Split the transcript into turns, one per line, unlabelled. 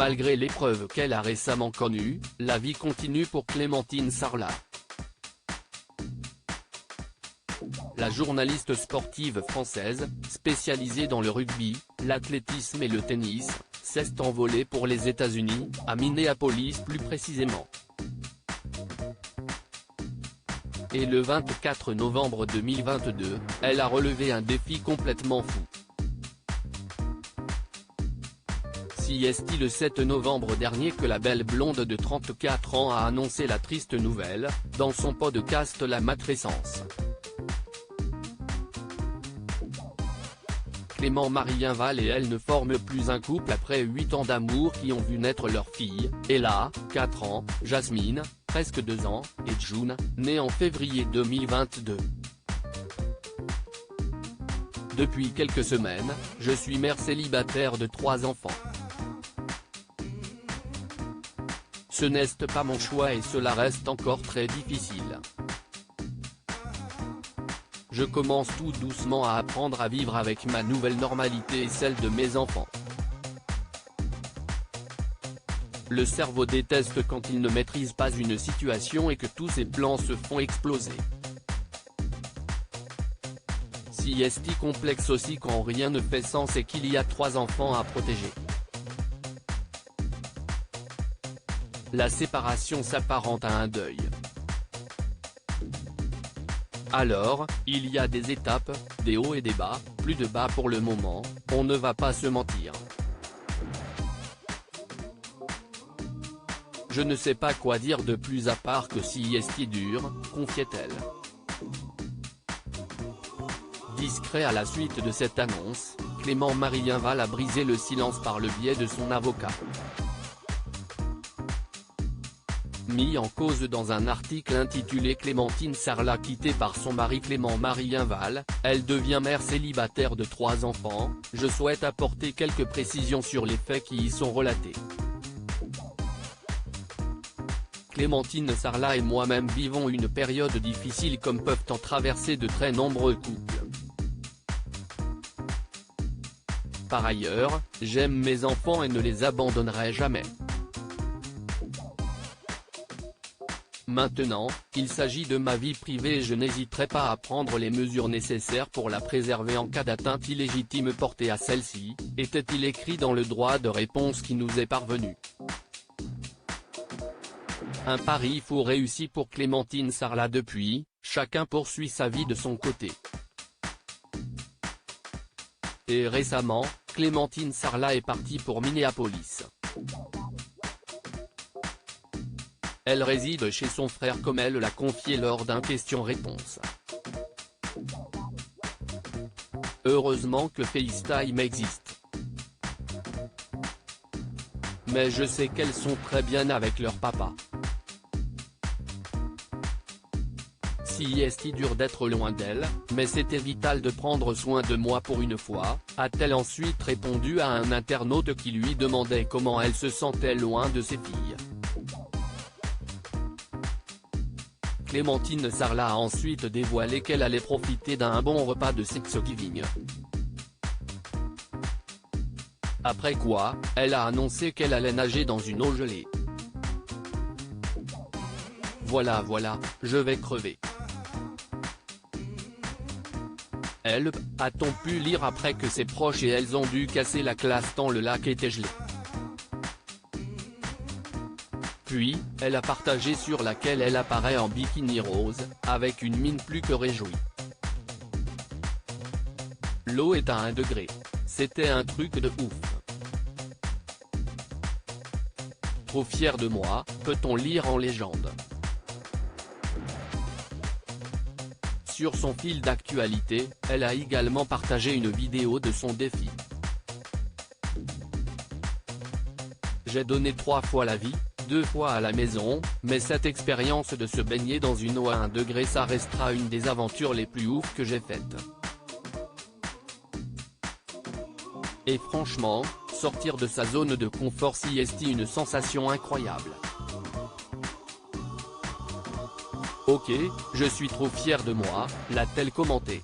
Malgré l'épreuve qu'elle a récemment connue, la vie continue pour Clémentine Sarlat. La journaliste sportive française, spécialisée dans le rugby, l'athlétisme et le tennis, s'est envolée pour les États-Unis, à Minneapolis plus précisément. Et le 24 novembre 2022, elle a relevé un défi complètement fou. C'est le 7 novembre dernier que la belle blonde de 34 ans a annoncé la triste nouvelle, dans son podcast La Matrescence. Clément-Marie Inval et elle ne forment plus un couple après 8 ans d'amour qui ont vu naître leur fille, Ella, 4 ans, Jasmine, presque 2 ans, et June, née en février 2022. Depuis quelques semaines, je suis mère célibataire de 3 enfants. Ce n'est pas mon choix et cela reste encore très difficile. Je commence tout doucement à apprendre à vivre avec ma nouvelle normalité et celle de mes enfants. Le cerveau déteste quand il ne maîtrise pas une situation et que tous ses plans se font exploser. C'est complexe aussi quand rien ne fait sens et qu'il y a 3 enfants à protéger. La séparation s'apparente à un deuil. Alors, il y a des étapes, des hauts et des bas, plus de bas pour le moment, on ne va pas se mentir. Je ne sais pas quoi dire de plus à part que c'est dur, confiait-elle. Discret à la suite de cette annonce, Clément-Marie Inval a brisé le silence par le biais de son avocat. Mis en cause dans un article intitulé Clémentine Sarlat quittée par son mari Clément-Marie Inval, elle devient mère célibataire de 3 enfants, je souhaite apporter quelques précisions sur les faits qui y sont relatés. Clémentine Sarlat et moi-même vivons une période difficile comme peuvent en traverser de très nombreux couples. Par ailleurs, j'aime mes enfants et ne les abandonnerai jamais. Maintenant, il s'agit de ma vie privée et je n'hésiterai pas à prendre les mesures nécessaires pour la préserver en cas d'atteinte illégitime portée à celle-ci, était-il écrit dans le droit de réponse qui nous est parvenu. Un pari fou réussi pour Clémentine Sarlat depuis, chacun poursuit sa vie de son côté. Et récemment, Clémentine Sarlat est partie pour Minneapolis. Elle réside chez son frère comme elle l'a confié lors d'un question-réponse. Heureusement que FaceTime existe. Mais je sais qu'elles sont très bien avec leur papa. C'est dur d'être loin d'elle, mais c'était vital de prendre soin de moi pour une fois, a-t-elle ensuite répondu à un internaute qui lui demandait comment elle se sentait loin de ses filles. Clémentine Sarlat a ensuite dévoilé qu'elle allait profiter d'un bon repas de Thanksgiving. Après quoi, elle a annoncé qu'elle allait nager dans une eau gelée. Voilà, je vais crever. Help, a-t-on pu lire après que ses proches et elles ont dû casser la classe tant le lac était gelé. Puis, elle a partagé sur laquelle elle apparaît en bikini rose, avec une mine plus que réjouie. L'eau est à 1 degré. C'était un truc de ouf. Trop fière de moi, peut-on lire en légende. Sur son fil d'actualité, elle a également partagé une vidéo de son défi. J'ai donné 3 fois la vie, 2 fois à la maison, mais cette expérience de se baigner dans une eau à 1 degré ça restera une des aventures les plus ouf que j'ai faites. Et franchement, sortir de sa zone de confort c'est une sensation incroyable. Ok, je suis trop fière de moi, l'a-t-elle commenté.